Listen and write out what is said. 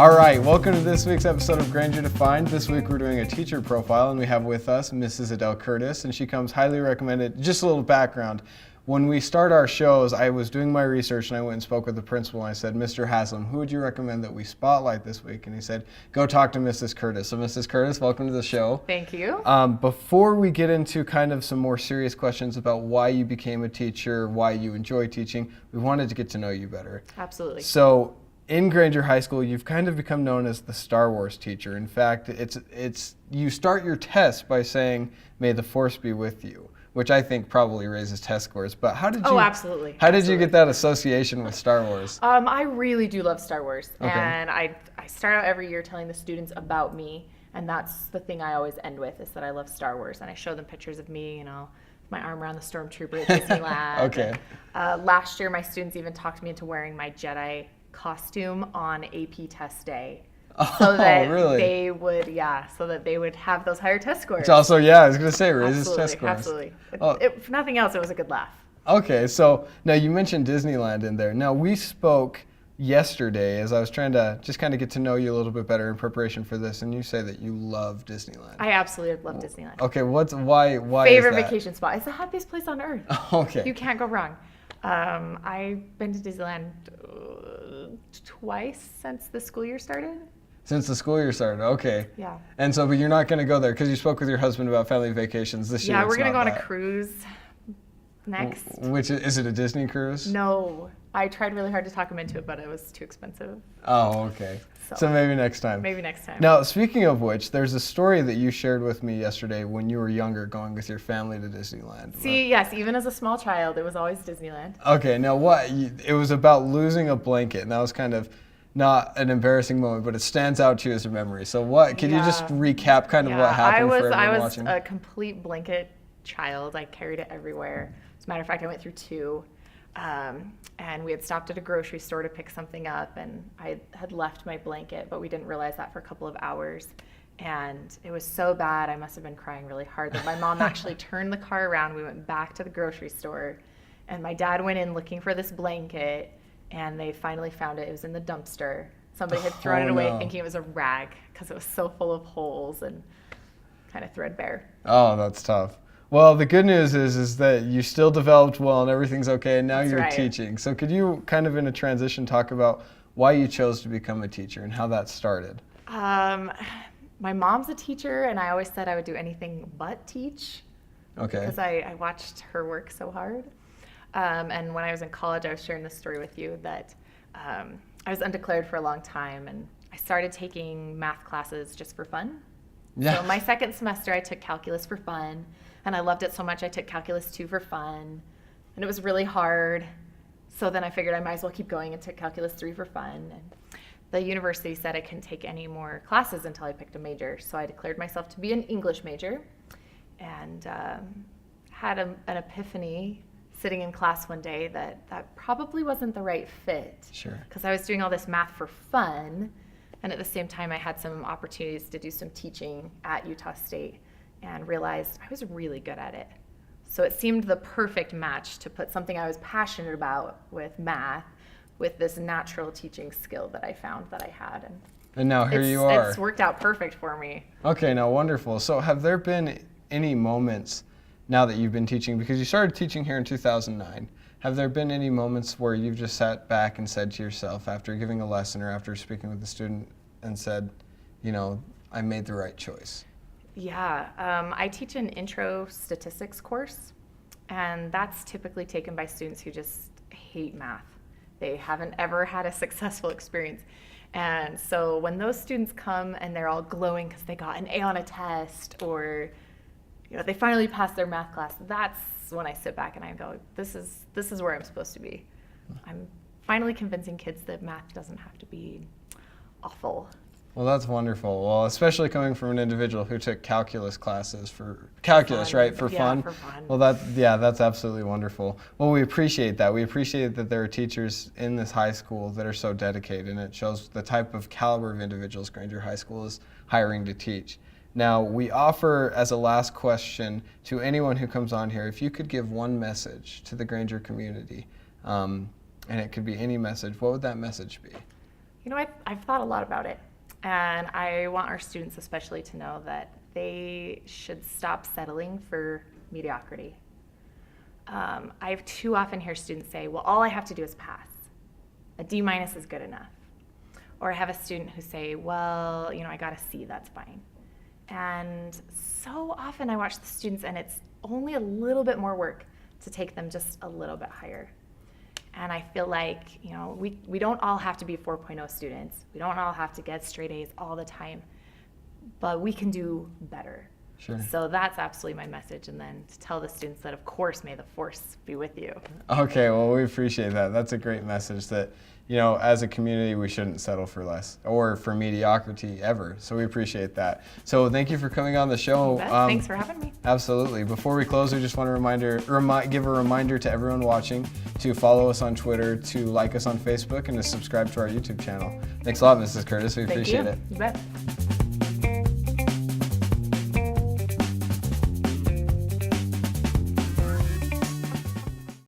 All right, welcome to this week's episode of Granger Defined. This week we're doing a teacher profile, and we have with us Mrs. Adelle Curtis, and she comes highly recommended. Just a little background. When we start our shows, I was doing my research and I went and spoke with the principal and I said, Mr. Haslam, who would you recommend that we spotlight this week? And he said, go talk to Mrs. Curtis. So Mrs. Curtis, welcome to the show. Thank you. Before we get into kind of some more serious questions about why you became a teacher, why you enjoy teaching, we wanted to get to know you better. Absolutely. So in Granger High School, you've kind of become known as the Star Wars teacher. In fact, it's you start your test by saying, may the force be with you, which I think probably raises test scores. But how did you? Oh, absolutely. How did you get that association with Star Wars? I really do love Star Wars, Okay. and I start out every year telling the students about me, and that's the thing I always end with is that I love Star Wars, and I show them pictures of me, with my arm around the stormtrooper at Disneyland. Okay. And, last year, my students even talked me into wearing my Jedi costume on AP test day. So that really? they would have those higher test scores. Which also, I was going to say, raises test scores. Absolutely. Oh. If nothing else, it was a good laugh. Okay, so now you mentioned Disneyland in there. Now we spoke yesterday as I was trying to just kind of get to know you a little bit better in preparation for this, and you say that you love Disneyland. I absolutely love Disneyland. Okay, why Favorite is that? vacation spot. It's the happiest place on earth. Okay. You can't go wrong. I've been to Disneyland twice since the school year started. Since the school year started, okay. Yeah. And so, but you're not going to go there because you spoke with your husband about family vacations this year. Yeah, we're going to go on a cruise next. Which is it a Disney cruise? No, I tried really hard to talk him into it, but it was too expensive. Oh, okay. So maybe next time. Maybe next time. Now, speaking of which, there's a story that you shared with me yesterday when you were younger going with your family to Disneyland. See, yes, even as a small child, it was always Disneyland. Okay, now it was about losing a blanket, and that was kind of not an embarrassing moment, but it stands out to you as a memory. So can you just recap kind of what happened for everyone watching? I was a complete blanket child. I carried it everywhere. As a matter of fact, I went through two. And we had stopped at a grocery store to pick something up, and I had left my blanket, but we didn't realize that for a couple of hours. And it was so bad, I must have been crying really hard that my mom actually turned the car around. We went back to the grocery store, and my dad went in looking for this blanket, and they finally found it. It was in the dumpster. Somebody had thrown it away thinking it was a rag because it was so full of holes and kind of threadbare. Oh, that's tough. Well, the good news is that you still developed well and everything's okay, and now you're teaching. So could you kind of in a transition talk about why you chose to become a teacher and how that started? My mom's a teacher, and I always said I would do anything but teach. Okay. Because I watched her work so hard. And when I was in college, I was sharing this story with you that I was undeclared for a long time, and I started taking math classes just for fun. Yeah. So my second semester, I took calculus for fun. And I loved it so much, I took Calculus 2 for fun. And it was really hard. So then I figured I might as well keep going and took Calculus 3 for fun. And the university said I couldn't take any more classes until I picked a major. So I declared myself to be an English major and had an epiphany sitting in class one day that probably wasn't the right fit. Sure. Because I was doing all this math for fun. And at the same time, I had some opportunities to do some teaching at Utah State, and realized I was really good at it. So it seemed the perfect match to put something I was passionate about with math with this natural teaching skill that I found that I had. And now here you are. It's worked out perfect for me. Okay, now wonderful. So have there been any moments now that you've been teaching, because you started teaching here in 2009, have there been any moments where you've just sat back and said to yourself after giving a lesson or after speaking with a student and said, I made the right choice? Yeah, I teach an intro statistics course, and that's typically taken by students who just hate math. They haven't ever had a successful experience. And so when those students come and they're all glowing because they got an A on a test or they finally passed their math class, that's when I sit back and I go, this is where I'm supposed to be. I'm finally convincing kids that math doesn't have to be awful. Well, that's wonderful. Well, especially coming from an individual who took calculus classes for fun. For fun. Well, that's absolutely wonderful. Well, we appreciate that. We appreciate that there are teachers in this high school that are so dedicated, and it shows the type of caliber of individuals Granger High School is hiring to teach. Now, we offer as a last question to anyone who comes on here, if you could give one message to the Granger community, and it could be any message, what would that message be? I've thought a lot about it, and I want our students especially to know that they should stop settling for mediocrity. I too often hear students say, well, all I have to do is pass. A D- is good enough. Or I have a student who say, well, I got a C, that's fine. And so often I watch the students and it's only a little bit more work to take them just a little bit higher. And I feel like, we don't all have to be 4.0 students. We don't all have to get straight A's all the time, but we can do better. Sure. So that's absolutely my message. And then to tell the students that, of course, may the force be with you. Okay, well, we appreciate that. That's a great message that, as a community, we shouldn't settle for less or for mediocrity ever. So we appreciate that. So thank you for coming on the show. Thanks for having me. Absolutely. Before we close, we just want to give a reminder to everyone watching to follow us on Twitter, to like us on Facebook, and to subscribe to our YouTube channel. Thanks a lot, Mrs. Curtis. We appreciate it. You bet.